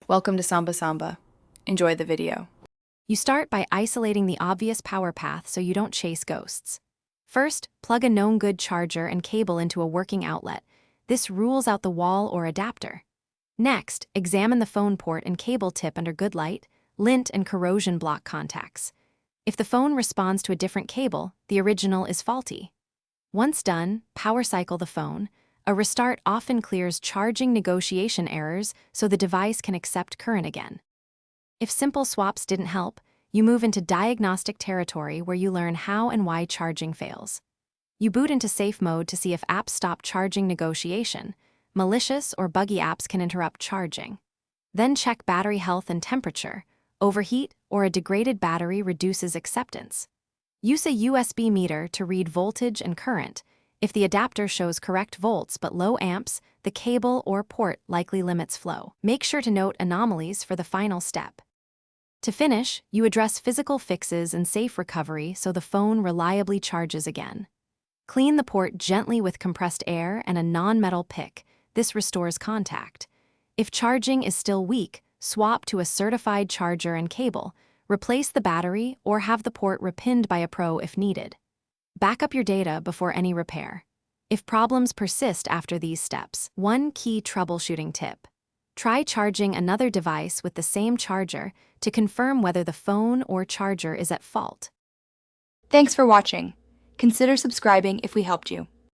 Welcome to Samba Samba. Enjoy the video. You start by isolating the obvious power path so you don't chase ghosts. First, plug a known good charger and cable into a working outlet. This rules out the wall or adapter. Next, examine the phone port and cable tip under good light, lint, and corrosion block contacts. If the phone responds to a different cable, the original is faulty. Once done, power cycle the phone. A restart often clears charging negotiation errors so the device can accept current again. If simple swaps didn't help, you move into diagnostic territory where you learn how and why charging fails. You boot into safe mode to see if apps stop charging negotiation. Malicious or buggy apps can interrupt charging. Then check battery health and temperature. Overheat or a degraded battery reduces acceptance. Use a USB meter to read voltage and current. If the adapter shows correct volts but low amps, the cable or port likely limits flow. Make sure to note anomalies for the final step. To finish, you address physical fixes and safe recovery so the phone reliably charges again. Clean the port gently with compressed air and a non-metal pick. This restores contact. If charging is still weak, swap to a certified charger and cable. Replace the battery or have the port repinned by a pro if needed. Back up your data before any repair. If problems persist after these steps, one key troubleshooting tip. Try charging another device with the same charger to confirm whether the phone or charger is at fault. Thanks for watching. Consider subscribing if we helped you.